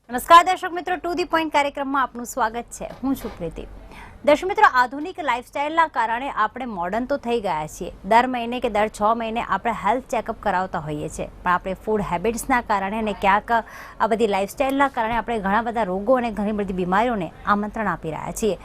નમસ્કાર દર્શક મિત્રો, ટુ ધી પોઈન્ટ કાર્યક્રમમાં આપનું સ્વાગત છે. હું છું પ્રીતિ. દર્શક મિત્રો, આધુનિક લાઇફસ્ટાઇલના કારણે આપણે મોડર્ન તો થઈ ગયા છીએ. દર મહિને કે દર 6 મહિને આપણે હેલ્થ ચેકઅપ કરાવતા હોઈએ છીએ, પણ આપણે ફૂડ હેબિટ્સના કારણે અને ક્યાંક આ બધી લાઇફસ્ટાઇલના કારણે આપણે ઘણા બધા રોગો અને ઘણી બધી બીમારીઓને આમંત્રણ આપી રહ્યા છીએ.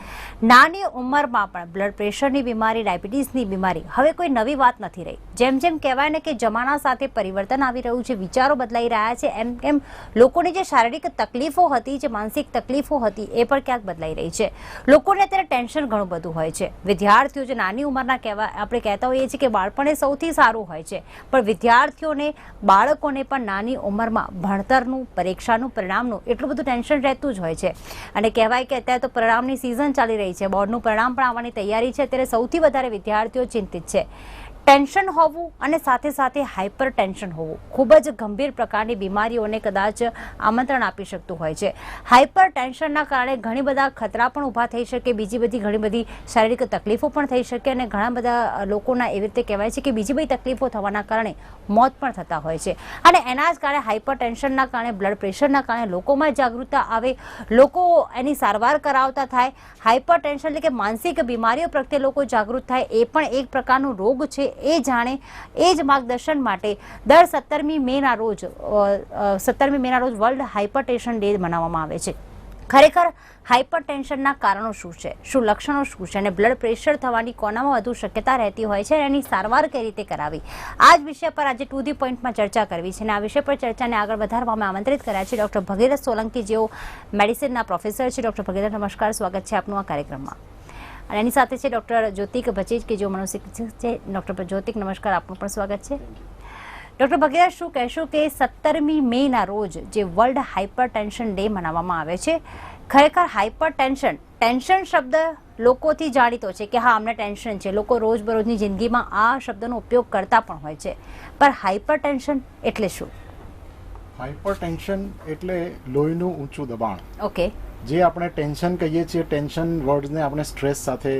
નાની ઉંમરમાં પણ બ્લડ પ્રેશરની બીમારી, ડાયાબિટીસની બીમારી હવે કોઈ નવી વાત નથી રહી. જેમ જેમ કહેવાય ને કે જમાના સાથે પરિવર્તન આવી રહ્યું છે, વિચારો બદલાઈ રહ્યા છે, એમ લોકોની જે શારીરિક તકલીફો હતી, જે માનસિક તકલીફો હતી, એ પણ ક્યાંક બદલાઈ રહી છે. લોકોને અત્યારે ટેન્શન ઘણું બધું હોય છે. વિદ્યાર્થીઓ જે નાની ઉંમરના આપણે કહેતા હોઈએ છીએ કે બાળપણ એ સૌથી સારું હોય છે, પણ વિદ્યાર્થીઓને, બાળકોને પણ નાની ઉંમરમાં ભણતરનું, પરીક્ષાનું, પરિણામનું એટલું બધું ટેન્શન રહેતું જ હોય છે. અને કહેવાય કે અત્યારે તો પરિણામની સિઝન ચાલી રહી છે, બોર્ડનું પરિણામ પણ આવવાની તૈયારી છે, ત્યારે સૌથી વધારે વિદ્યાર્થીઓ ચિંતિત છે. ટેન્શન હોવું અને સાથે સાથે હાઇપર ટેન્શન હોવું ખૂબ જ ગંભીર પ્રકારની બીમારીઓને કદાચ આમંત્રણ આપી શકતું હોય છે. હાઇપર ટેન્શનના કારણે ઘણી બધા ખતરા પણ ઊભા થઈ શકે, બીજી બધી ઘણી બધી શારીરિક તકલીફો પણ થઈ શકે, અને ઘણા બધા લોકોના એવી રીતે કહેવાય છે કે બીજી બધી તકલીફો થવાના કારણે મોત પણ થતા હોય છે. અને એના જ કારણે હાઇપર ટેન્શનના કારણે, બ્લડ પ્રેશરના કારણે લોકોમાં જાગૃતતા આવે, લોકો એની સારવાર કરાવતા થાય. હાઇપર ટેન્શન એટલે કે માનસિક બીમારીઓ પ્રત્યે લોકો જાગૃત થાય, એ પણ એક પ્રકારનો રોગ છે, એ જાણે. એ જ માર્ગદર્શન માટે દર 17મી મેના રોજ વર્લ્ડ હાઇપરટેન્શન ડે મનાવવામાં આવે છે. ખરેખર હાઇપર ટેન્શનના કારણો શું છે, શું લક્ષણો શું છે, અને બ્લડ પ્રેશર થવાની કોનામાં વધુ શક્યતા રહેતી હોય છે, અને એની સારવાર કઈ રીતે કરાવી, આ જ વિષય પર આજે ટુ ધી પોઈન્ટમાં ચર્ચા કરવી છે. અને આ વિષય પર ચર્ચાને આગળ વધારવા અમે આમંત્રિત કર્યા છે ડૉક્ટર ભગીરથ સોલંકી, જેઓ મેડિસિનના પ્રોફેસર છે. ડૉક્ટર ભગીરથ, નમસ્કાર, સ્વાગત છે આપનું આ કાર્યક્રમમાં. અને એની સાથે છે ડૉક્ટર જ્યોતિક ભચેજ, કે જેઓ મનોચિકિત્સક છે. ડૉક્ટર જ્યોતિક, નમસ્કાર, આપનું પણ સ્વાગત છે. ડૉક્ટર ભગીરથ, શું કહેશો કે 17મી મેના રોજ જે વર્લ્ડ હાઇપર ટેન્શન ડે મનાવવામાં આવે છે, ખરેખર હાઇપર ટેન્શન શબ્દ લોકોથી જાણીતો છે કે હા, અમને ટેન્શન છે, લોકો રોજબરોજની જિંદગીમાં આ શબ્દનો ઉપયોગ કરતા પણ હોય છે, પણ હાઇપર ટેન્શન એટલે શું? હાઇપર ટેન્શન એટલે લોહીનું ઊંચું દબાણ. ઓકે. જે આપણે ટેન્શન કહીએ છીએ, ટેન્શન વર્ડને આપણે સ્ટ્રેસ સાથે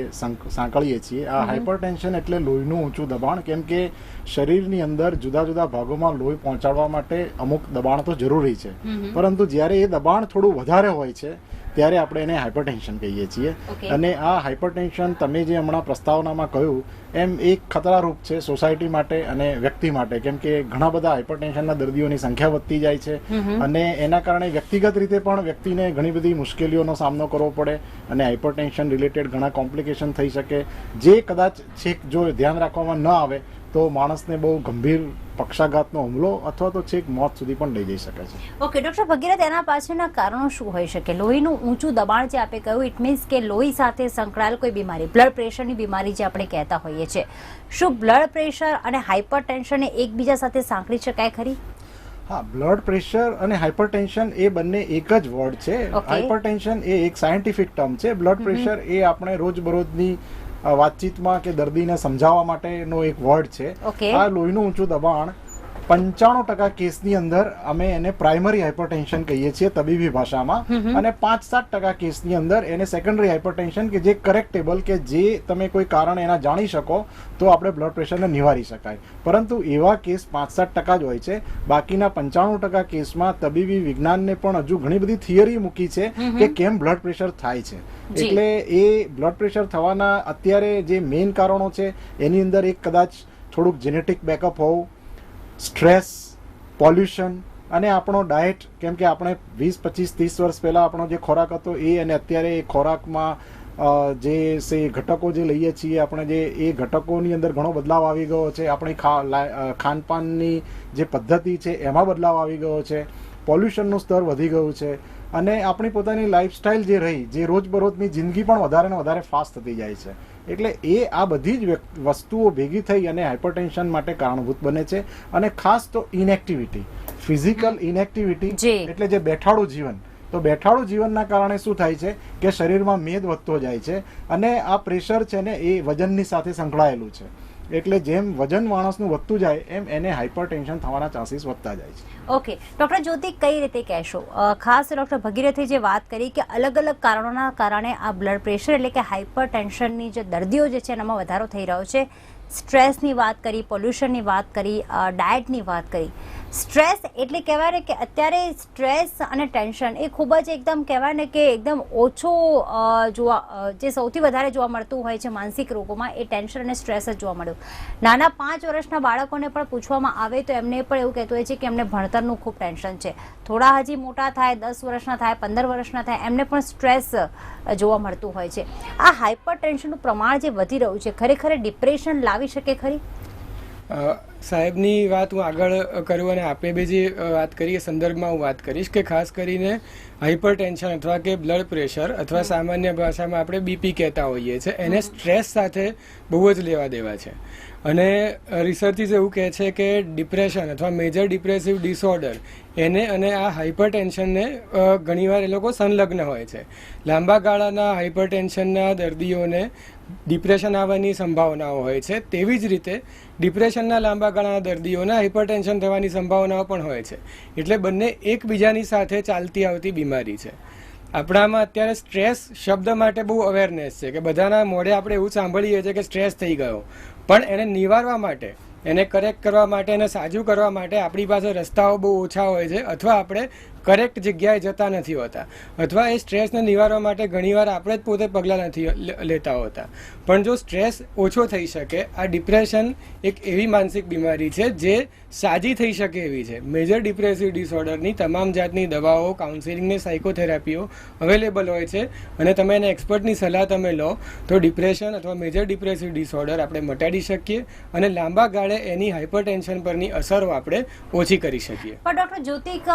સાંકળીએ છીએ. આ હાઇપર ટેન્શન એટલે લોહીનું ઊંચું દબાણ, કેમ કે શરીરની અંદર જુદા જુદા ભાગોમાં લોહી પહોંચાડવા માટે અમુક દબાણ તો જરૂરી છે, પરંતુ જ્યારે એ દબાણ થોડું વધારે હોય છે ત્યારે આપણે એને હાઇપરટેન્શન કહીએ છીએ. અને આ હાઇપરટેન્શન, તમે જે હમણાં પ્રસ્તાવનામાં કહ્યું એમ, એક ખતરારૂપ છે સોસાયટી માટે અને વ્યક્તિ માટે, કેમ કે ઘણા બધા હાઇપરટેન્શનના દર્દીઓની સંખ્યા વધતી જાય છે, અને એના કારણે વ્યક્તિગત રીતે પણ વ્યક્તિને ઘણી બધી મુશ્કેલીઓનો સામનો કરવો પડે, અને હાઇપરટેન્શન રિલેટેડ ઘણા કોમ્પ્લિકેશન થઈ શકે, જે કદાચ છેક જો ધ્યાન રાખવામાં ન આવે તો માણસને બહુ ગંભીર પક્ષાઘાતનો હુમલો અથવા તો છેક મોત સુધી પણ લઈ જઈ શકે છે. ઓકે ડૉક્ટર ભગીરથ, એના પાછળના કારણો શું હોઈ શકે? લોહીનું ઊંચું દબાણ જે આપે કહ્યું, ઇટ મીન્સ કે લોહી સાથે સંકળાયેલ કોઈ બીમારી, બ્લડ પ્રેશરની બીમારી જે આપણે કહેતા હોઈએ છીએ, શું બ્લડ પ્રેશર અને હાઇપર ટેન્શનને એકબીજા સાથે સાંકળી શકાય ખરી? હા, બ્લડ પ્રેશર અને હાઇપરટેન્શન એ બંને એક જ વર્ડ છે. હાઇપરટેન્શન એ એક સાયન્ટિફિક ટર્મ છે, બ્લડ પ્રેશર એ આપણે રોજબરોજની વાતચીતમાં કે દર્દીને સમજાવવા માટેનો એક વર્ડ છે. આ લોહીનું ઊંચું દબાણ 95% કેસની અંદર અમે એને પ્રાઇમરી હાઇપરટેન્શન કહીએ છીએ તબીબી ભાષામાં, અને 5-7% કેસની અંદર એને સેકન્ડરી હાઇપરટેન્શન, કે જે કરેક્ટેબલ, કે જે તમે કોઈ કારણ એના જાણી શકો તો આપણે બ્લડ પ્રેશરને નિવારી શકાય. પરંતુ એવા કેસ 5-7% જ હોય છે. બાકીના 95% કેસમાં તબીબી વિજ્ઞાનને પણ હજુ ઘણી બધી થિયરી મૂકી છે કે કેમ બ્લડ પ્રેશર થાય છે. એટલે એ બ્લડ પ્રેશર થવાના અત્યારે જે મેઇન કારણો છે એની અંદર એક કદાચ થોડુંક જેનેટિક બેકઅપ હોવું, સ્ટ્રેસ, પોલ્યુશન અને આપણો ડાયટ, કેમ કે આપણે 20, 25, 30 વર્ષ પહેલાં આપણો જે ખોરાક હતો એ અને અત્યારે એ ખોરાકમાં જે ઘટકો જે લઈએ છીએ આપણે, જે એ ઘટકોની અંદર ઘણો બદલાવ આવી ગયો છે. આપણી ખાનપાનની જે પદ્ધતિ છે એમાં બદલાવ આવી ગયો છે, પોલ્યુશનનું સ્તર વધી ગયું છે, અને આપણી પોતાની લાઈફસ્ટાઈલ જે રહી, જે રોજબરોજની જિંદગી પણ વધારે ને વધારે ફાસ્ટ થતી જાય છે. એટલે એ આ બધી જ વસ્તુઓ ભેગી થઈ અને હાઇપરટેન્શન માટે કારણભૂત બને છે. અને ખાસ તો ઇનએક્ટિવિટી, ફિઝિકલ ઇનએક્ટિવિટી એટલે જે બેઠાડું જીવન. તો બેઠાડું જીવનના કારણે શું થાય છે કે શરીરમાં મેદ વધતો જાય છે, અને આ પ્રેશર છે ને એ વજનની સાથે સંકળાયેલું છે. એટલે જેમ વજન માણસનું વધતું જાય એમ એને હાઇપરટેન્શન થવાના ચાન્સીસ વધતા જાય છે. ઓકે ડૉક્ટર જ્યોતિ, કઈ રીતે કહેશો? ખાસ ડૉક્ટર ભગીરથે જે વાત કરી કે અલગ અલગ કારણોના કારણે આ બ્લડ પ્રેશર એટલે કે હાઇપર ટેન્શનની જે દર્દીઓ જે છે એનામાં વધારો થઈ રહ્યો છે, સ્ટ્રેસની વાત કરી, પોલ્યુશનની વાત કરી, ડાયટની વાત કરી, સ્ટ્રેસ એટલે કહેવાય ને કે અત્યારે સ્ટ્રેસ અને ટેન્શન એ ખૂબ જ એકદમ કહેવાય ને કે એકદમ ઓછો જે સૌથી વધારે જોવા મળતું હોય છે માનસિક રોગોમાં, એ ટેન્શન અને સ્ટ્રેસ જ જોવા મળ્યું. નાના 5 વર્ષના બાળકોને પણ પૂછવામાં આવે તો એમને પણ એવું કહેતું હોય છે કે એમને ભણતરનું ખૂબ ટેન્શન છે. થોડા હજી મોટા થાય, 10 વર્ષના થાય, 15 વર્ષના થાય, એમને પણ સ્ટ્રેસ જોવા મળતું હોય છે. આ હાઇપર ટેન્શનનું પ્રમાણ જે વધી રહ્યું છે, ખરેખર ડિપ્રેશન લાવી શકે ખરી? સાહેબની વાત હું આગળ કરું અને આપે બે જે વાત કરી એ સંદર્ભમાં હું વાત કરીશ કે ખાસ કરીને હાઇપર ટેન્શન અથવા કે બ્લડ પ્રેશર અથવા સામાન્ય ભાષામાં આપણે બીપી કહેતા હોઈએ છીએ, એને સ્ટ્રેસ સાથે બહુ જ લેવા દેવા છે. અને રિસર્ચિસ એવું કહે છે કે ડિપ્રેશન અથવા મેજર ડિપ્રેસિવ ડિસઓર્ડર એને અને આ હાઇપર ટેન્શનને ઘણીવાર એ લોકો સંલગ્ન હોય છે. લાંબા ગાળાના હાઇપર ટેન્શનના દર્દીઓને ડિપ્રેશન આવવાની સંભાવનાઓ હોય છે, તેવી જ રીતે ડિપ્રેશનના લાંબા ગાળાના દર્દીઓને હાઇપરટેન્શન થવાની સંભાવનાઓ પણ હોય છે. એટલે બંને એકબીજાની સાથે ચાલતી આવતી બીમારી છે. આપણામાં અત્યારે સ્ટ્રેસ શબ્દ માટે બહુ અવેરનેસ છે કે બધાના મોઢે આપણે એવું સાંભળીએ છીએ કે સ્ટ્રેસ થઈ ગયો, પણ એને નિવારવા માટે, એને કરેક્ટ કરવા માટે, એને સાજું કરવા માટે આપણી પાસે રસ્તાઓ બહુ ઓછા હોય છે, અથવા આપણે કરેક્ટ જગ્યાએ જતા નથી હોતા, અથવા એ સ્ટ્રેસને નિવારવા માટે ઘણીવાર આપણે જ પોતે પગલાં નથી લેતા હોતા. પણ જો સ્ટ્રેસ ઓછો થઈ શકે, આ ડિપ્રેશન એક એવી માનસિક બીમારી છે જે સાજી થઈ શકે એવી છે. મેજર ડિપ્રેસિવ ડિસઓર્ડરની તમામ જાતની દવાઓ, કાઉન્સેલિંગની સાયકોથેરાપીઓ અવેલેબલ હોય છે, અને તમે એને એક્સપર્ટની સલાહ તમે લો તો ડિપ્રેશન અથવા મેજર ડિપ્રેસિવ ડિસઓર્ડર આપણે મટાડી શકીએ અને લાંબા ગાળે એની હાઇપરટેન્શન પરની અસરો આપણે ઓછી કરી શકીએ. પણ ડૉક્ટર જ્યોતિક,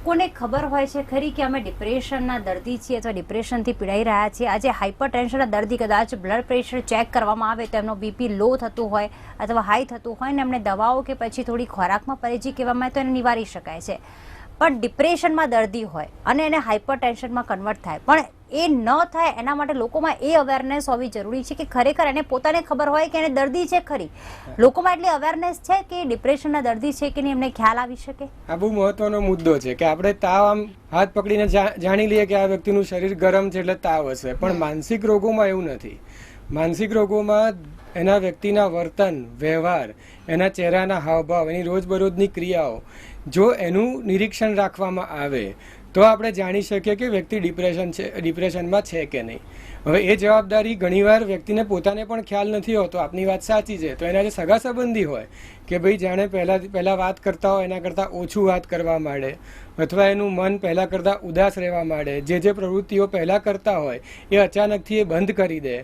લોકોને ખબર હોય છે ખરી કે અમે ડિપ્રેશનના દર્દી છીએ અથવા ડિપ્રેશનથી પીડાઈ રહ્યા છીએ. આજે હાઇપર ટેન્શનના દર્દી કદાચ બ્લડ પ્રેશર ચેક કરવામાં આવે તો એમનો બીપી લો થતું હોય અથવા હાઈ થતું હોય ને એમને દવાઓ કે પછી થોડી ખોરાકમાં પરેજી કહેવામાં આવે તો એને નિવારી શકાય છે. પણ ડિપ્રેશનમાં દર્દી હોય અને એને હાઇપર ટેન્શનમાં કન્વર્ટ થાય, પણ એ ન થાય એના માટે લોકોમાં એ અવેરનેસ હોવી જરૂરી છે કે ખરેખર એને પોતાને ખબર હોય કે એને દર્દી છે ખરી. લોકોમાં એટલી અવેરનેસ છે કે ડિપ્રેશનના દર્દી છે કે નહીં એમને ખ્યાલ આવી શકે? આ બહુ મહત્વનો મુદ્દો છે કે આપણે તાવ આમ હાથ પકડીને જાણી લઈએ કે આ વ્યક્તિનું શરીર ગરમ છે એટલે તાવ હશે, પણ માનસિક રોગોમાં એવું નથી. માનસિક રોગોમાં એના વ્યક્તિના વર્તન, વ્યવહાર, એના ચહેરાના હાવભાવ, એની રોજબરોજની ક્રિયાઓ, જો એનું નિરીક્ષણ રાખવામાં આવે તો આપણે જાણી શકીએ કે વ્યક્તિ ડિપ્રેશનમાં છે કે નહીં. હવે એ જવાબદારી ઘણીવાર વ્યક્તિને પોતાને પણ ખ્યાલ નથી હોતો. આપની વાત સાચી છે. તો એના જે સગા સંબંધી હોય કે ભાઈ જાણે પહેલાં વાત કરતા હોય એના કરતાં ઓછું વાત કરવા માંડે, અથવા એનું મન પહેલાં કરતાં ઉદાસ રહેવા માંડે, જે પ્રવૃત્તિઓ પહેલાં કરતા હોય એ અચાનકથી એ બંધ કરી દે,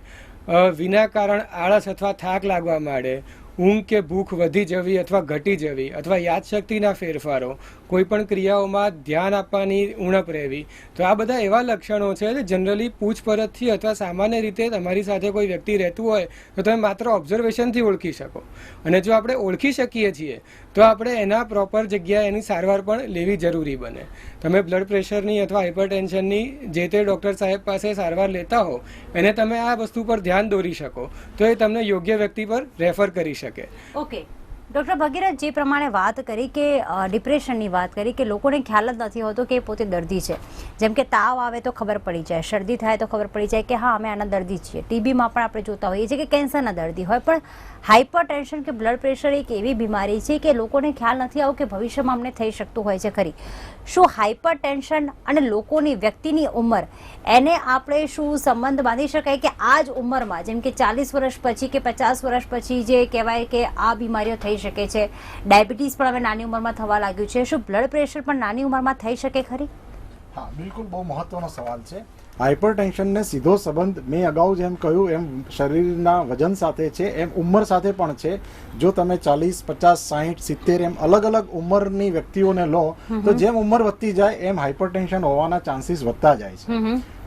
વિના કારણ આળસ અથવા થાક લાગવા માંડે, ઊંઘ કે ભૂખ વધી જવી અથવા ઘટી જવી, અથવા યાદશક્તિના ફેરફારો, કોઈ પણ ક્રિયાઓમાં ધ્યાન આપવાની ઉણપ રહેવી, તો આ બધા એવા લક્ષણો છે જે જનરલી પૂછપરછથી અથવા સામાન્ય રીતે તમારી સાથે કોઈ વ્યક્તિ રહેતું હોય તો તમે માત્ર ઓબ્ઝર્વેશનથી ઓળખી શકો. અને જો આપણે ઓળખી શકીએ છીએ તો આપણે એના પ્રોપર જગ્યાએ એની સારવાર પણ લેવી જરૂરી બને. તમે બ્લડ પ્રેશરની અથવા હાઇપરટેન્શનની જે તે ડૉક્ટર સાહેબ પાસે સારવાર લેતા હો, એને તમે આ વસ્તુ પર ધ્યાન દોરી શકો તો એ તમને યોગ્ય વ્યક્તિ પર રેફર કરી શકે. ઓકે ડૉક્ટર ભગીરથ, જે પ્રમાણે વાત કરી કે ડિપ્રેશનની વાત કરી કે લોકોને ખ્યાલ જ નથી હોતો કે એ પોતે દર્દી છે. જેમ કે તાવ આવે તો ખબર પડી જાય, શરદી થાય તો ખબર પડી જાય કે હા અમે આના દર્દી છીએ. ટીબીમાં પણ આપણે જોતા હોઈએ છીએ કે કેન્સરના દર્દી હોય, પણ હાઇપર ટેન્શન કે બ્લડ પ્રેશર એક એવી બીમારી છે કે લોકોને ખ્યાલ નથી આવું કે ભવિષ્યમાં અમને થઈ શકતું હોય છે ખરી. શું હાઇપર ટેન્શન અને લોકોની વ્યક્તિની ઉંમર એને આપણે શું સંબંધ બાંધી શકાય કે આ જ ઉંમરમાં, જેમ કે 40 વર્ષ પછી કે 50 વર્ષ પછી જે કહેવાય કે આ બીમારીઓ થઈ શકે છે, ડાયાબિટીસ પણ હવે નાની ઉંમરમાં થવા લાગ્યું છે, શું બ્લડ પ્રેશર પણ નાની ઉંમરમાં થઈ શકે ખરી? હા, બિલકુલ બહુ મહત્વનો સવાલ છે. હાઇપરટેન્શનને સીધો સંબંધ મેં અગાઉ જેમ કહ્યું એમ શરીરના વજન સાથે છે, એમ ઉંમર સાથે પણ છે. જો તમે 40, 50, 60, 70 એમ અલગ અલગ ઉંમરની વ્યક્તિઓને લો તો જેમ ઉંમર વધતી જાય એમ હાઇપરટેન્શન હોવાના ચાન્સીસ વધતા જાય છે.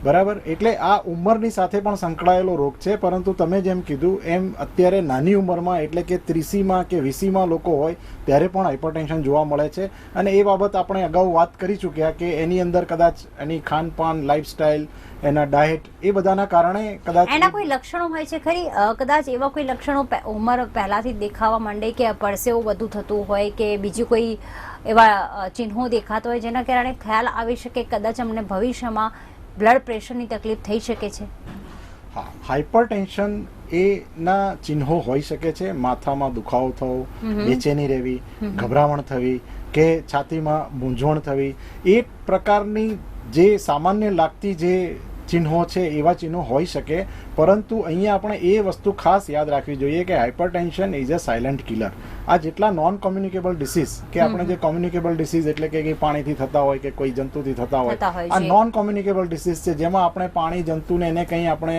બરાબર, એટલે આ ઉંમરની સાથે પણ સંકળાયેલો રોગ છે. પરંતુ તમે જેમ કીધું એમ અત્યારે નાની ઉંમરમાં એટલે કે 30માં કે 20માં લોકો હોય ત્યારે પણ હાઇપરટેન્શન જોવા મળે છે. અને એ બાબત આપણે અગાઉ વાત કરી ચૂક્યા કે એની અંદર કદાચ એની ખાનપાન, લાઇફસ્ટાઇલ, એના ડાયટ એ બધાના કારણે કદાચ એના કોઈ લક્ષણો હોય છે ખરી? કદાચ એવા કોઈ લક્ષણો ઉંમર પહેલાથી દેખાવા માંડે કે પરસેવો વધુ થતું હોય કે બીજી કોઈ એવા ચિહ્નો દેખાતો હોય જેના કારણે ખ્યાલ આવી શકે કદાચ અમને ભવિષ્યમાં બ્લડ પ્રેશરની તકલીફ થઈ શકે છે? હા, હાઇપરટેન્શન એના ચિહ્નો હોઈ શકે છે. માથામાં દુખાવો થવો, બેચેની રહેવી, ગભરામણ થવી કે છાતીમાં મૂંઝવણ થવી, એ પ્રકારની જે સામાન્ય લાગતી જે ચિહ્નો છે એવા ચિહ્નો હોઈ શકે. પરંતુ અહીંયા આપણે એ વસ્તુ ખાસ યાદ રાખવી જોઈએ કે hypertension is a silent killer. આ જેટલા નોન કોમ્યુનિકેબલ ડિસીઝ કે આપણે જે કોમ્યુનિકેબલ ડિસીઝ એટલે કે પાણીથી થતા હોય કે કોઈ જંતુથી થતા હોય, આ નોન કોમ્યુનિકેબલ ડિસીઝ છે જેમાં આપણે પાણી જંતુને એને કંઈ આપણે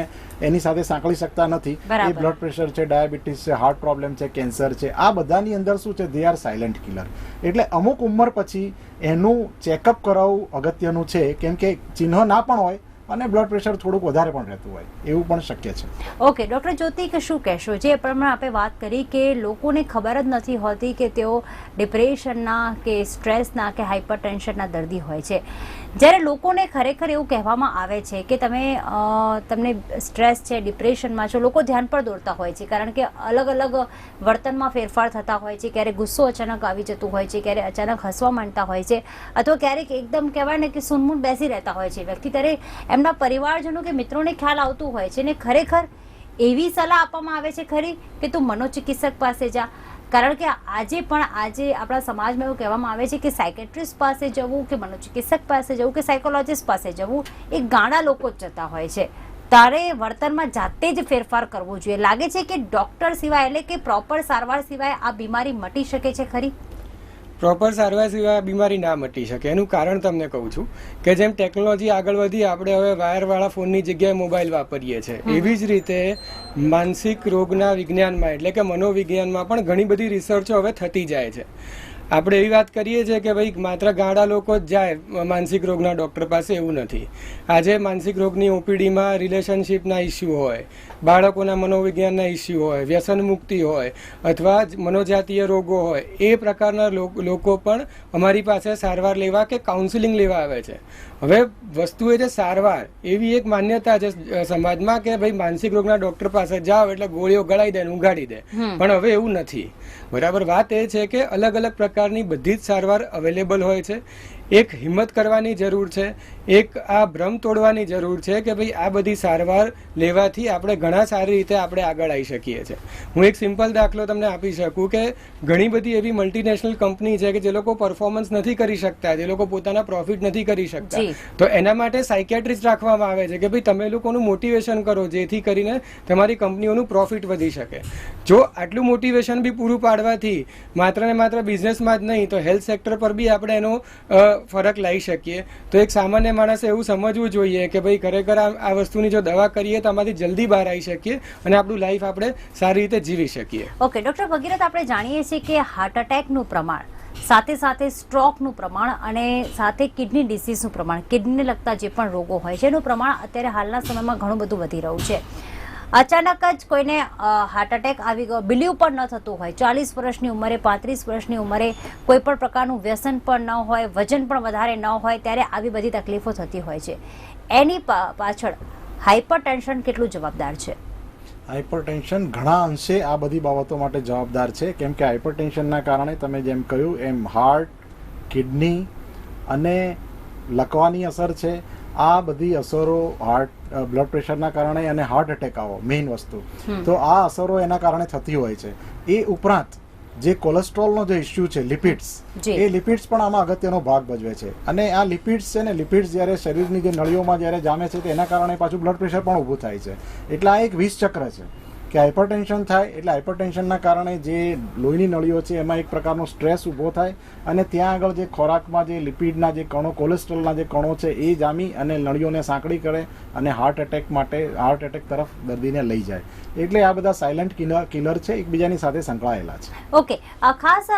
એની સાથે સાંકળી શકતા નથી. એ બ્લડ પ્રેશર છે, ડાયાબિટીસ છે, હાર્ટ પ્રોબ્લેમ છે, કેન્સર છે, આ બધાની અંદર શું છે, દે આર સાયલન્ટ કિલર. એટલે અમુક ઉંમર પછી એનું ચેકઅપ કરાવવું અગત્યનું છે, કેમ કે ચિહ્ન ના પણ હોય અને બ્લડ પ્રેશર થોડુંક વધારે પણ રહેતું હોય, એવું પણ શક્ય છે. ઓકે ડૉક્ટર જ્યોતિ, કે શું કહેશો, જે પ્રમાણે આપણે વાત કરી કે લોકોને ખબર જ નથી હોતી કે તેઓ ડિપ્રેશનના કે સ્ટ્રેસના કે હાઇપરટેન્શનના દર્દી હોય છે. જ્યારે લોકોને ખરેખર એવું કહેવામાં આવે છે કે તમને સ્ટ્રેસ છે, ડિપ્રેશનમાં છો, લોકો ધ્યાન પર દોરતા હોય છે, કારણ કે અલગ અલગ વર્તનમાં ફેરફાર થતા હોય છે. ક્યારેક ગુસ્સો અચાનક આવી જતું હોય છે, ક્યારેક અચાનક હસવા માંડતા હોય છે, અથવા ક્યારેક એકદમ કહેવાય ને કે સૂનમૂન બેસી રહેતા હોય છે વ્યક્તિ. ત્યારે એમના પરિવારજનો કે મિત્રોને ખ્યાલ આવતું હોય છે ને ખરેખર એવી સલાહ આપવામાં આવે છે ખરી કે તું મનોચિકિત્સક પાસે જા. કારણ કે આજે આપણા સમાજમાં એવું કહેવામાં આવે છે કે સાયકેટ્રિસ્ટ પાસે જવું કે મનોચિકિત્સક પાસે જવું કે સાયકોલોજીસ્ટ પાસે જવું એ ગાંડા લોકો જ જતા હોય છે. તારે વર્તનમાં જાતે જ ફેરફાર કરવો જોઈએ. લાગે છે કે ડૉક્ટર સિવાય એટલે કે પ્રોપર સારવાર સિવાય આ બીમારી મટી શકે છે ખરી? પ્રોપર સારવાર સિવાય બીમારી ના મટી શકે. એનું કારણ તમને કહું છું કે જેમ ટેકનોલોજી આગળ વધી, આપણે હવે વાયરવાળા ફોનની જગ્યાએ મોબાઈલ વાપરીએ છીએ, એવી જ રીતે માનસિક રોગના વિજ્ઞાનમાં એટલે કે મનોવિજ્ઞાનમાં પણ ઘણી બધી રિસર્ચો હવે થતી જાય છે. આપણે એવી વાત કરીએ છીએ કે ભાઈ માત્ર ગાંડા લોકો જ જાય માનસિક રોગના ડૉક્ટર પાસે, એવું નથી. આજે માનસિક રોગની ઓપીડીમાં રિલેશનશિપના ઇસ્યુ હોય, બાળકોના મનોવિજ્ઞાનના ઇસ્યુ હોય, વ્યસન મુક્તિ હોય અથવા મનોજાતીય રોગો હોય, એ પ્રકારના લોકો પણ અમારી પાસે સારવાર લેવા કે કાઉન્સિલિંગ લેવા આવે છે. હવે વસ્તુ એ છે સારવાર, એવી એક માન્યતા છે સમાજમાં કે ભાઈ માનસિક રોગના ડૉક્ટર પાસે જાઓ એટલે ગોળીઓ ગળાઈ દે ને ઉગાડી દે, પણ હવે એવું નથી. બરાબર. વાત એ છે કે અલગ અલગ પ્રકારની બધી જ સારવાર અવેલેબલ હોય છે. એક હિંમત કરવાની જરૂર છે, એક આ ભ્રમ તોડવાની જરૂર છે કે ભાઈ આ બધી સારવાર લેવાથી આપણે ઘણા સારી રીતે આપણે આગળ આવી શકીએ છીએ. હું એક સિમ્પલ દાખલો તમને આપી શકું કે ઘણી બધી એવી મલ્ટીનેશનલ કંપની છે કે જે લોકો પરફોર્મન્સ નથી કરી શકતા, જે લોકો પોતાના પ્રોફિટ નથી કરી શકતા, તો એના માટે સાયકેટ્રિસ્ટ રાખવામાં આવે છે કે ભાઈ તમે લોકોનું મોટિવેશન કરો જેથી કરીને તમારી કંપનીઓનું પ્રોફિટ વધી શકે. જો આટલું મોટિવેશન બી પૂરું પાડવાથી માત્ર ને માત્ર બિઝનેસમાં જ નહીં તો હેલ્થ સેક્ટર પર બી આપણે એનો ફરક લાવી શકીએ. તો એક સામાન્ય માણસે એવું સમજવું જોઈએ કે ભાઈ ખરેખર આ વસ્તુની જો દવા કરીએ તો આમાંથી જલ્દી બહાર આવી શકીએ અને આપણું લાઈફ આપણે સારી રીતે જીવી શકીએ. ઓકે ડૉક્ટર ભગીરથ, આપણે જાણીએ છીએ કે હાર્ટ એટેકનું પ્રમાણ, સાથે સાથે સ્ટ્રોકનું પ્રમાણ અને સાથે કિડની ડિસીઝનું પ્રમાણ, કિડનીને લગતા જે પણ રોગો હોય છે એનું પ્રમાણ અત્યારે હાલના સમયમાં ઘણું બધું વધી રહ્યું છે. અચાનક જ કોઈને હાર્ટ એટેક આવી ગયો, બિલીવ પણ ન થતું હોય, 40 વર્ષની ઉંમરે, 35 વર્ષની ઉંમરે, કોઈ પણ પ્રકારનું વ્યસન પણ ન હોય, વજન પણ વધારે ન હોય, ત્યારે આવી બધી તકલીફો થતી હોય છે. એની પાછળ હાઇપરટેન્શન કેટલું જવાબદાર છે? હાઇપરટેન્શન ઘણા અંશે આ બધી બાબતો માટે જવાબદાર છે, કેમ કે હાઇપરટેન્શનના કારણે તમે જેમ કહ્યું એમ હાર્ટ, કિડની અને લકવાની અસર છે. આ બધી અસરો બ્લડ પ્રેશરના કારણે અને હાર્ટ એટેક આવો મેઇન વસ્તુ, તો આ અસરો એના કારણે થતી હોય છે. એ ઉપરાંત જે કોલેસ્ટ્રોલનો જે ઇસ્યુ છે, લિપિડ્સ, એ લિપિડ્સ પણ આમાં અગત્યનો ભાગ ભજવે છે. અને આ લિપિડ્સ છે ને, લિપિડ્સ જ્યારે શરીરની જે નળીઓમાં જ્યારે જામે છે તો એના કારણે પાછું બ્લડ પ્રેશર પણ ઊભું થાય છે. એટલે આ એક વિષ ચક્ર છે કે હાઇપરટેન્શન થાય એટલે હાઇપરટેન્શનના કારણે જે લોહીની નળીઓ છે એમાં એક પ્રકારનો સ્ટ્રેસ ઊભો થાય અને ત્યાં આગળ જે ખોરાકમાં જે લિપિડના જે કણો, કોલેસ્ટ્રોલના જે કણો છે એ જામી અને નળીઓને સાંકળી કરે અને હાર્ટ એટેક તરફ દર્દીને લઈ જાય. એટલે આ બધા સાયલન્ટ કિલર છે, એકબીજાની સાથે સંકળાયેલા છે. ઓકે, ખાસ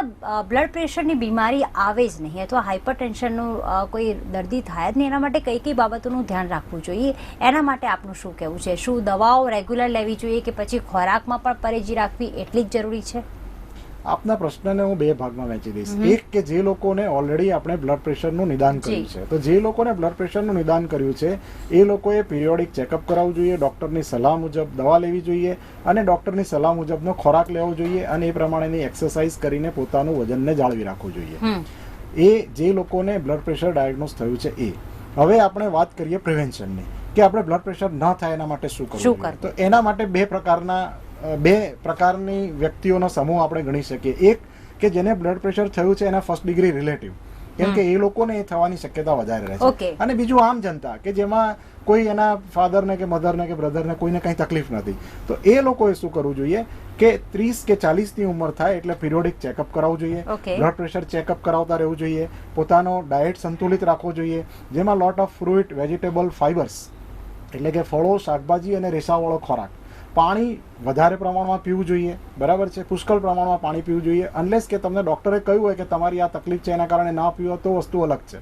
બ્લડ પ્રેશરની બીમારી આવે જ નહીં અથવા હાઇપરટેન્શનનું કોઈ દર્દી થાય જ નહીં, એના માટે કઈ કઈ બાબતોનું ધ્યાન રાખવું જોઈએ, એના માટે આપનું શું કહેવું છે? શું દવાઓ રેગ્યુલર લેવી જોઈએ કે પછી ખોરાકમાં પણ પરેજી રાખવી એટલી જ જરૂરી છે? આપના પ્રશ્નને હું બે ભાગમાં વહેંચી દઈશ. એક કે જે લોકોને ઓલરેડી આપણે બ્લડ પ્રેશરનું નિદાન કર્યું છે, તો જે લોકોને બ્લડ પ્રેશરનું નિદાન કર્યું છે એ લોકોએ પિરિયોડિક ચેકઅપ કરાવવું જોઈએ, ડૉક્ટરની સલાહ મુજબ દવા લેવી જોઈએ અને ડૉક્ટરની સલાહ મુજબનો ખોરાક લેવો જોઈએ અને એ પ્રમાણેની એક્સરસાઇઝ કરીને પોતાનું વજનને જાળવી રાખવું જોઈએ. એ જે લોકોને બ્લડ પ્રેશર ડાયગ્નોઝ થયું છે એ. હવે આપણે વાત કરીએ પ્રિવેન્શનની કે આપણે બ્લડ પ્રેશર ન થાય એના માટે શું કરવું? તો એના માટે બે પ્રકારની વ્યક્તિઓનો સમૂહ આપણે ગણી શકીએ. એક કે જેને બ્લડ પ્રેશર થયું છે એના ફર્સ્ટ ડિગ્રી રિલેટિવ, કેમ કે એ લોકોને એ થવાની શક્યતા વધારે રહે છે. અને બીજું આમ જનતા કે જેમાં કોઈ એના ફાધરને કે મધરને કે બ્રધરને કોઈને કંઈ તકલીફ નથી, તો એ લોકોએ શું કરવું જોઈએ કે 30 કે 40 ની ઉંમર થાય એટલે પિરિયોડિક ચેકઅપ કરાવવું જોઈએ, બ્લડ પ્રેશર ચેકઅપ કરાવતા રહેવું જોઈએ, પોતાનો ડાયટ સંતુલિત રાખવો જોઈએ, જેમાં lot of fruit, vegetable, fibres એટલે કે ફળો, શાકભાજી અને રેસાવાળો ખોરાક, પાણી વધારે પ્રમાણમાં પીવું જોઈએ, બરાબર છે, પુષ્કળ પ્રમાણમાં પાણી પીવું જોઈએ. અનલેસ કે તમને ડૉક્ટરે કહ્યું હોય કે તમારી આ તકલીફ છે એના કારણે ના પીવો તો વસ્તુ અલગ છે.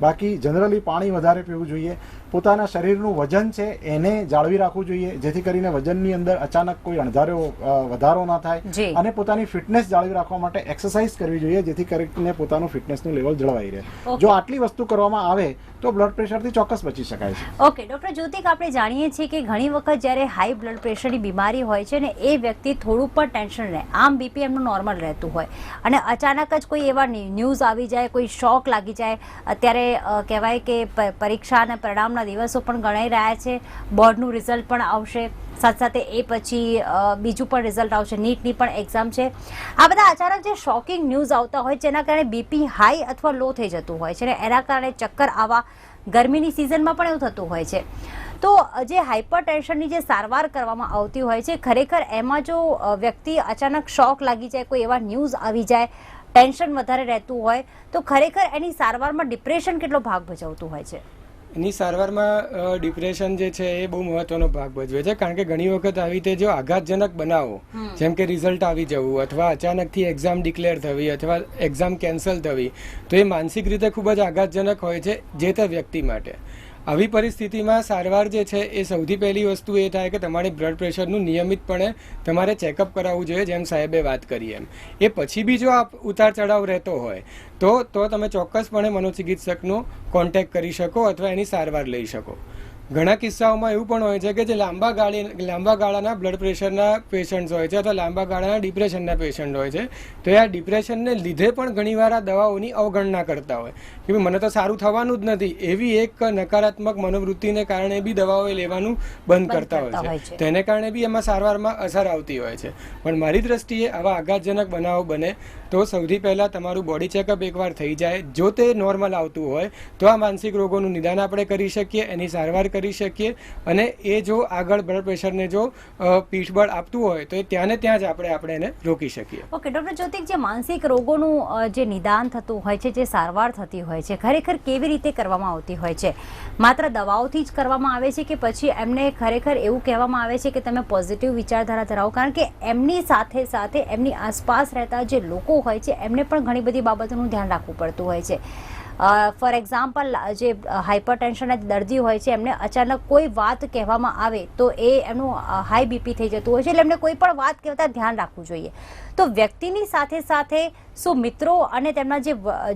બાકી જનરલી પાણી વધારે પીવું જોઈએ. પોતાના શરીરનું વજન છે એને જાળવી રાખવું જોઈએ, જેથી કરીને વજનની અંદર અચાનક કોઈ અણધાર્યો વધારો ના થાય. અને પોતાની ફિટનેસ જાળવી રાખવા માટે એક્સરસાઇઝ કરવી જોઈએ, જેથી કરીને પોતાનું ફિટનેસનું લેવલ જળવાઈ રહે. જો આટલી વસ્તુ કરવામાં આવે તો બ્લડ પ્રેશરથી ચોક્કસ બચી શકાય છે. ઓકે ડૉક્ટર જ્યોતિક, આપણે જાણીએ છીએ કે ઘણી વખત જ્યારે હાઈ બ્લડ પ્રેશરની બીમારી હોય છે ને એ વ્યક્તિ થોડું પણ ટેન્શન રહે, આમ બીપી એમનું નોર્મલ રહેતું હોય અને અચાનક જ કોઈ એવા ન્યૂઝ આવી જાય, કોઈ શોક લાગી જાય. અત્યારે કહેવાય કે પરીક્ષા અને પરિણામના દિવસો પણ ગણાઈ રહ્યા છે, બોર્ડનું રિઝલ્ટ પણ આવશે, સાથે સાથે એ પછી બીજું પણ રિઝલ્ટ આવશે, નીટની પણ એક્ઝામ છે. આ બધા અચાનક જે શોકિંગ ન્યૂઝ આવતા હોય જેના કારણે બીપી હાઈ અથવા લો થઈ જતું હોય છે ને એના કારણે ચક્કર આવા ગરમીની સિઝનમાં પણ એવું થતું હોય છે. તો જે હાઇપર ટેન્શનની જે સારવાર કરવામાં આવતી હોય છે, ખરેખર એમાં જો વ્યક્તિ અચાનક શોક લાગી જાય, કોઈ એવા ન્યૂઝ આવી જાય, ટેન્શન વધારે રહેતું હોય તો ખરેખર એની સારવારમાં ડિપ્રેશન કેટલો ભાગ ભજવતું હોય છે? એની સારવારમાં ડિપ્રેશન જે છે એ બહુ મહત્વનો ભાગ ભજવે છે, કારણ કે ઘણી વખત આવી રીતે જો આઘાતજનક બનાવો, જેમ કે રિઝલ્ટ આવી જવું અથવા અચાનકથી એક્ઝામ ડિક્લેર થવી અથવા એક્ઝામ કેન્સલ થવી, તો એ માનસિક રીતે ખૂબ જ આઘાતજનક હોય છે જે તે વ્યક્તિ માટે. આવી પરિસ્થિતિમાં સારવાર જે છે એ સૌથી પહેલી વસ્તુ એ થાય કે તમારે બ્લડ પ્રેશરનું નિયમિતપણે તમારે ચેકઅપ કરાવવું જોઈએ, જેમ સાહેબે વાત કરી એમ. એ પછી બી જો આપ ઉતાર ચઢાવ રહેતો હોય તો તમે ચોક્કસપણે મનોચિકિત્સકનો કોન્ટેક્ટ કરી શકો અથવા એની સારવાર લઈ શકો. ઘણા કિસ્સાઓમાં એવું પણ હોય છે કે જે લાંબા ગાળાના બ્લડ પ્રેશરના પેશન્ટ હોય છે અથવા લાંબા ગાળાના ડિપ્રેશનના પેશન્ટ હોય છે, તો આ ડિપ્રેશનને લીધે પણ ઘણીવાર આ દવાઓની અવગણના કરતા હોય કે મને તો સારું થવાનું જ નથી, એવી એક નકારાત્મક મનોવૃત્તિને કારણે બી દવાઓ લેવાનું બંધ કરતા હોય છે. તેને કારણે બી એમાં સારવારમાં અસર આવતી હોય છે. પણ મારી દ્રષ્ટિએ આવા આઘાતજનક બનાવો બને તો સૌથી પહેલાં તમારું બોડી ચેકઅપ એકવાર થઈ જાય. જો તે નોર્મલ આવતું હોય તો આ માનસિક રોગોનું નિદાન આપણે કરી શકીએ, એની સારવાર કરી શકીએ અને એ જો આગળ બ્લડ પ્રેશરને જો પીઠબળ આપતું હોય તો ત્યાં ને ત્યાં જ આપણે એને રોકી શકીએ. ઓકે ડૉક્ટર જ્યોતિક, જે માનસિક રોગોનું જે નિદાન થતું હોય છે, જે સારવાર થતી હોય છે, ખરેખર કેવી રીતે કરવામાં આવતી હોય છે? માત્ર દવાઓથી જ કરવામાં આવે છે કે પછી એમને ખરેખર એવું કહેવામાં આવે છે કે તમે પોઝિટિવ વિચારધારા ધરાવો? કારણ કે એમની સાથે સાથે એમની આસપાસ રહેતા જે લોકો હોય છે એમને પણ ઘણી બધી બાબતોનું ધ્યાન રાખવું પડતું હોય છે. ફોર એક્ઝામ્પલ, જે હાઇપર ટેન્શનના દર્દી હોય છે એમને અચાનક કોઈ વાત કહેવામાં આવે તો એ એમનું હાઈ બીપી થઈ જતું હોય છે, એટલે એમને કોઈ પણ વાત કહેતા ધ્યાન રાખવું જોઈએ. તો વ્યક્તિની સાથે સાથે શું મિત્રો અને તેમના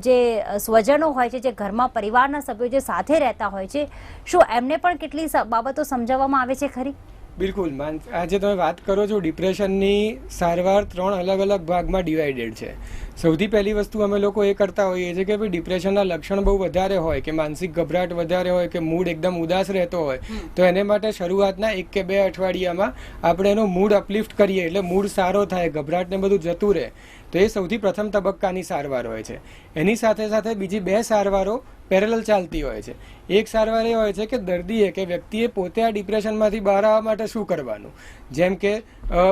જે સ્વજનો હોય છે, જે ઘરમાં પરિવારના સભ્યો જે સાથે રહેતા હોય છે, શું એમને પણ કેટલી બાબતો સમજાવવામાં આવે છે ખરી? બિલકુલ. આજે તમે વાત કરો છો, ડિપ્રેશનની સારવાર 3 અલગ અલગ ભાગમાં ડિવાઇડેડ છે. સૌથી પહેલી વસ્તુ અમે લોકો એ કરતા હોઈએ છીએ કે ભાઈ ડિપ્રેશનના લક્ષણ બહુ વધારે હોય કે માનસિક ગભરાટ વધારે હોય કે મૂડ એકદમ ઉદાસ રહેતો હોય તો એને માટે શરૂઆતના 1 કે 2 અઠવાડિયામાં આપણે એનો મૂડ અપલિફ્ટ કરીએ, એટલે મૂડ સારો થાય, ગભરાટને બધું જતું રહે, તો એ સૌથી પ્રથમ તબક્કાની સારવાર હોય છે. એની સાથે સાથે બીજી 2 સારવારો પેરેલલ ચાલતી હોય છે. એક સારવાર એ હોય છે કે દર્દીએ કે વ્યક્તિએ પોતે આ ડિપ્રેશનમાંથી બહાર આવવા માટે શું કરવાનું, જેમ કે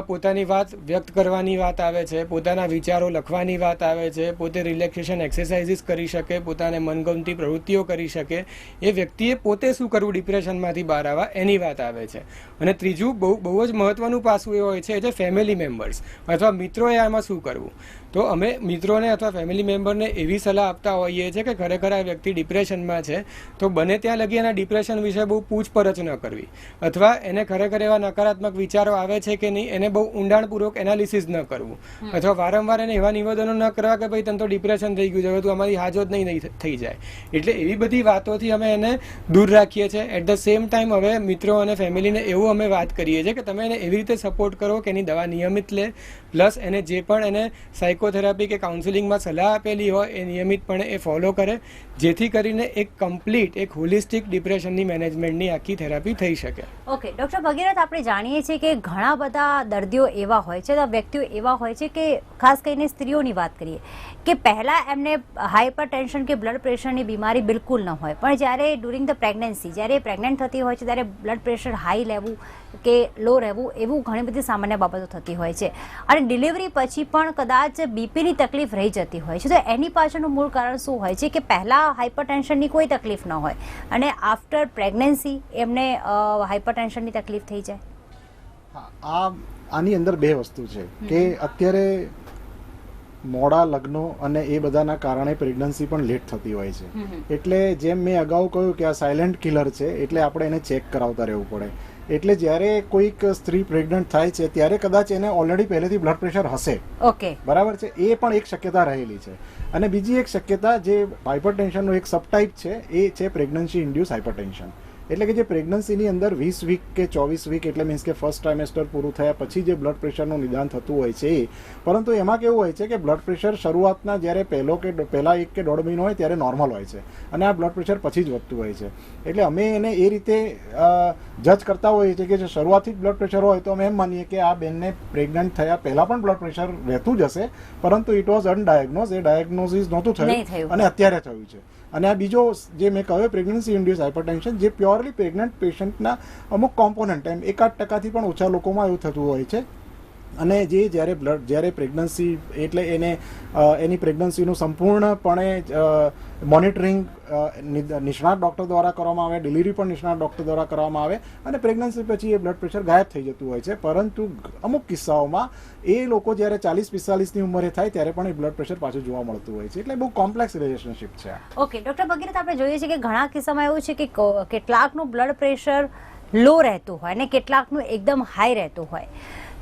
પોતાની વાત વ્યક્ત કરવાની વાત આવે છે, પોતાના વિચારો લખવાની વાત આવે છે, પોતે રિલેક્સેશન એક્સરસાઇઝીસ કરી શકે, પોતાને મનગમતી પ્રવૃત્તિઓ કરી શકે. એ વ્યક્તિએ પોતે શું કરવું ડિપ્રેશનમાંથી બહાર આવવા એની વાત આવે છે. અને ત્રીજું બહુ જ મહત્વનું પાસું એ હોય છે જે ફેમિલી મેમ્બર્સ અથવા મિત્રોએ આમાં શું કરવું. તો અમે મિત્રોને અથવા ફેમિલી મેમ્બરને એવી સલાહ આપતા હોઈએ છીએ કે ખરેખર આ વ્યક્તિ ડિપ્રેશનમાં છે તો બને ત્યાં લગી એના ડિપ્રેશન વિશે બહુ પૂછપરછ ન કરવી, અથવા એને ખરેખર એવા નકારાત્મક વિચારો આવે છે કે નહીં એને બહુ ઊંડાણપૂર્વક એનાલિસિસ ન કરવું, અથવા વારંવાર એને એવા નિવેદનો ન કરવા કે ભાઈ તને તો ડિપ્રેશન થઈ ગયું છે, તું અમારી હાજો જ નહીં થઈ જાય. એટલે એવી બધી વાતોથી અમે એને દૂર રાખીએ છીએ. એટ ધ સેમ ટાઈમ હવે મિત્રો અને ફેમિલીને એવું અમે વાત કરીએ છીએ કે તમે એને એવી રીતે સપોર્ટ કરો કે એની દવા નિયમિત લે, પ્લસ એને જે પણ એને સાયકોથેરાપી કે કાઉન્સિલિંગમાં સલાહ આપેલી હોય એ નિયમિતપણે એ ફોલો કરે, જેથી કરીને એક કમ્પ્લીટ એક હોલિસ્ટિક ડિપ્રેશનની મેનેજમેન્ટની આખી થેરાપી થઈ શકે. ઓકે ડૉક્ટર ભગીરથ, આપણે જાણીએ છીએ કે ઘણા બધા દર્દીઓ એવા હોય છે, વ્યક્તિઓ એવા હોય છે કે ખાસ કરીને સ્ત્રીઓની વાત કરીએ કે પહેલાં એમને હાઈપર ટેન્શન કે બ્લડ પ્રેશરની બીમારી બિલકુલ ન હોય, પણ જ્યારે ડ્યુરિંગ ધ પ્રેગ્નન્સી, જ્યારે પ્રેગ્નન્ટ થતી હોય છે ત્યારે બ્લડ પ્રેશર હાઈ લેવું કે લો રહેવું, એવું ઘણી બધી સામાન્ય બાબતો થતી હોય છે. અને ડિલિવરી પછી પણ કદાચ બીપીની તકલીફ રહી જતી હોય છે. તો એની પાછળનું મૂળ કારણ શું હોય છે કે પહેલાં હાઈપર ટેન્શનની કોઈ તકલીફ ન હોય અને આફ્ટર પ્રેગ્નન્સી એમને હાઈપર ટેન્શનની તકલીફ થઈ જાય? આની અંદર બે વસ્તુ છે કે અત્યારે મોડા લગ્નો અને એ બધાના કારણે પ્રેગ્નન્સી પણ લેટ થતી હોય છે. એટલે જેમ મેં અગાઉ કહ્યું કે આ સાયલેન્ટ કિલર છે, એટલે આપણે એને ચેક કરાવતા રહેવું પડે. એટલે જ્યારે કોઈક સ્ત્રી પ્રેગ્નન્ટ થાય છે ત્યારે કદાચ એને ઓલરેડી પહેલેથી બ્લડ પ્રેશર હશે. ઓકે, બરાબર છે, એ પણ એક શક્યતા રહેલી છે. અને બીજી એક શક્યતા જે હાઇપરટેન્શનનો એક સબટાઇપ છે એ છે પ્રેગ્નન્સી ઇન્ડ્યુસ હાઇપરટેન્શન. એટલે કે જે પ્રેગ્નન્સીની અંદર 20 વીક કે 24 વીક એટલે મીન્સ કે ફર્સ્ટ ટ્રાઇમેસ્ટર પૂરું થયા પછી જે બ્લડ પ્રેશરનું નિદાન થતું હોય છે એ, પરંતુ એમાં કેવું હોય છે કે બ્લડ પ્રેશર શરૂઆતના જ્યારે પહેલા 1 કે 1.5 મહિનો હોય ત્યારે નોર્મલ હોય છે અને આ બ્લડ પ્રેશર પછી જ વધતું હોય છે. એટલે અમે એને એ રીતે જજ કરતા હોઈએ છીએ કે જો શરૂઆતથી જ બ્લડ પ્રેશર હોય તો અમે એમ માનીએ કે આ બેનને પ્રેગ્નન્ટ થયા પહેલાં પણ બ્લડ પ્રેશર રહેતું જ હશે, પરંતુ ઇટ વોઝ અનડાયગ્નોઝ, એ ડાયગ્નોસિસ નહોતું થયું અને અત્યારે થયું છે. અને આ બીજો જે મેં કહ્યું પ્રેગ્નન્સી ઇન્ડ્યુસ હાઇપરટેન્શન, જે પ્યોરલી પ્રેગ્નન્ટ પેશન્ટના અમુક કોમ્પોનન્ટ એમ 1-8% પણ ઓછા લોકોમાં એવું થતું હોય છે. અને જે જ્યારે પ્રેગ્નન્સી એટલે એની પ્રેગ્નન્સીનું સંપૂર્ણપણે મોનિટરિંગ નિષ્ણાત ડૉક્ટર દ્વારા કરવામાં આવે, ડિલિવરી પણ નિષ્ણાત ડૉક્ટર દ્વારા કરવામાં આવે અને પ્રેગ્નન્સી પછી એ બ્લડ પ્રેશર ગાયબ થઈ જતું હોય છે. પરંતુ અમુક કિસ્સાઓમાં એ લોકો જ્યારે 40-45ની ઉંમરે થાય ત્યારે પણ એ બ્લડ પ્રેશર પાછું જોવા મળતું હોય છે. એટલે બહુ કોમ્પ્લેક્સ રિલેશનશિપ છે. ઓકે ડૉક્ટર ભગીરથ, આપણે જોઈએ છીએ કે ઘણા કિસ્સામાં એવું છે કે કેટલાકનું બ્લડ પ્રેશર લો રહેતું હોય અને કેટલાકનું એકદમ હાઈ રહેતું હોય.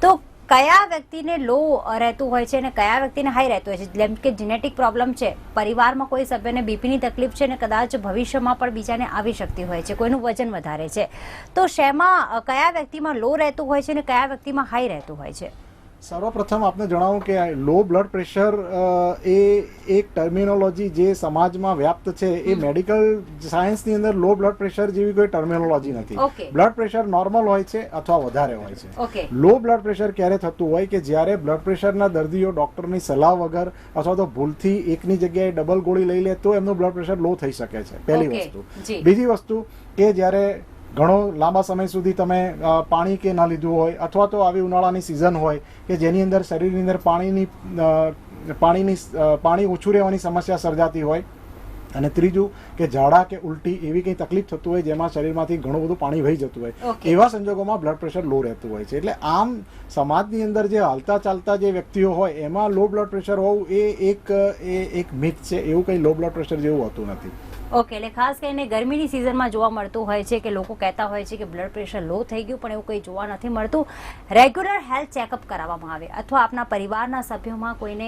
તો કયા વ્યક્તિને લો રહેતું હોય છે અને કયા વ્યક્તિને હાઈ રહેતું હોય છે? જેમ કે જેનેટિક પ્રોબ્લેમ છે, પરિવારમાં કોઈ સભ્યને બીપીની તકલીફ છે અને કદાચ ભવિષ્યમાં પણ બીજાને આવી શકતી હોય છે, કોઈનું વજન વધારે છે, તો શેમાં કયા વ્યક્તિમાં લો રહેતું હોય છે અને કયા વ્યક્તિમાં હાઈ રહેતું હોય છે? સર્વપ્રથમ આપને જણાવું કે લો બ્લડ પ્રેશર એ એક ટર્મિનોલોજી જે સમાજમાં વ્યાપ્ત છે. એ મેડિકલ સાયન્સની અંદર લો બ્લડ પ્રેશર જેવી કોઈ ટર્મિનોલોજી નથી. બ્લડ પ્રેશર નોર્મલ હોય છે અથવા વધારે હોય છે. લો બ્લડ પ્રેશર ક્યારે થતું હોય કે જ્યારે બ્લડ પ્રેશરના દર્દીઓ ડોક્ટરની સલાહ વગર અથવા તો ભૂલથી એકની જગ્યાએ ડબલ ગોળી લઈ લે તો એમનું બ્લડ પ્રેશર લો થઈ શકે છે, પહેલી વસ્તુ. બીજી વસ્તુ કે જ્યારે ઘણો લાંબા સમય સુધી તમે પાણી કે ના લીધું હોય અથવા તો આવી ઉનાળાની સિઝન હોય કે જેની અંદર શરીરની અંદર પાણી ઓછું રહેવાની સમસ્યા સર્જાતી હોય. અને ત્રીજું કે ઝાડા કે ઉલટી એવી કંઈ તકલીફ થતું હોય જેમાં શરીરમાંથી ઘણું બધું પાણી વહી જતું હોય, એવા સંજોગોમાં બ્લડ પ્રેશર લો રહેતું હોય છે. એટલે આમ સમાજની અંદર જે હાલતા ચાલતા જે વ્યક્તિઓ હોય એમાં લો બ્લડ પ્રેશર હોવું એ એક મિથ છે. એવું કંઈ લો બ્લડ પ્રેશર જેવું હોતું નથી. ઓકે, એટલે ખાસ કરીને ગરમીની સિઝનમાં જોવા મળતું હોય છે કે લોકો કહેતા હોય છે કે બ્લડ પ્રેશર લો થઈ ગયું, પણ એવું કંઈ જોવા નથી મળતું. રેગ્યુલર હેલ્થ ચેકઅપ કરાવવામાં આવે અથવા આપણા પરિવારના સભ્યોમાં કોઈને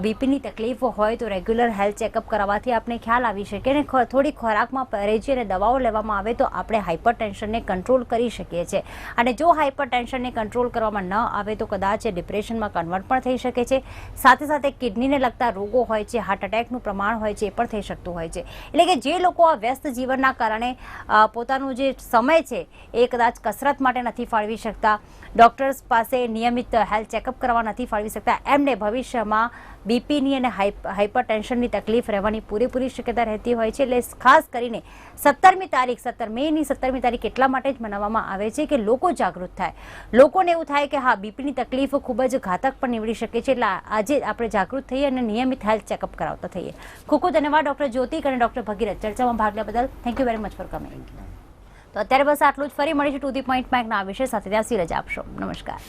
બીપીની તકલીફ હોય તો રેગ્યુલર હેલ્થ ચેકઅપ કરાવવાથી આપણે ખ્યાલ આવી શકે અને થોડી ખોરાકમાં પરેજી અને દવાઓ લેવામાં આવે તો આપણે હાઈપર ટેન્શનને કંટ્રોલ કરી શકીએ છીએ. અને જો હાઈપર ટેન્શનને કંટ્રોલ કરવામાં ન આવે તો કદાચ ડિપ્રેશનમાં કન્વર્ટ પણ થઈ શકે છે. સાથે સાથે કિડનીને લગતા રોગો હોય છે, હાર્ટ એટેકનું પ્રમાણ હોય છે, એ પણ થઈ શકતું હોય છે. એટલે કે જે લોકો આ વ્યસ્ત જીવનના કારણે પોતાનું જે સમય છે એ કદાચ કસરત માટે નથી ફાળવી શકતા, ડૉક્ટર્સ પાસે નિયમિત હેલ્થ ચેકઅપ કરવા નથી ફાળવી શકતા, એમને ભવિષ્યમાં બીપીની અને હાઈપર ટેન્શનની તકલીફ રહેવાની પૂરેપૂરી શક્યતા રહેતી હોય છે. એટલે ખાસ કરીને 17 મેની 17મી તારીખ એટલા માટે જ મનાવવામાં આવે છે કે લોકો જાગૃત થાય, લોકોને એવું થાય કે હા બીપીની તકલીફ ખૂબ જ ઘાતક પણ નીવડી શકે છે. એટલે આજે આપણે જાગૃત થઈએ અને નિયમિત હેલ્થ ચેકઅપ કરાવતા થઈએ. ખૂબ ખૂબ ધન્યવાદ ડૉક્ટર જ્યોતિક અને ડૉક્ટર ભગીરથ ચર્ચામાં ભાગ લેવા બદલ. Thank you very much for coming. તો અત્યારે બસ આટલું જ. ફરી મળીશું ટુ ધી પોઈન્ટ મેકના આ વિષય સાથે. ત્યાં સુધી રજા આપશો. નમસ્કાર.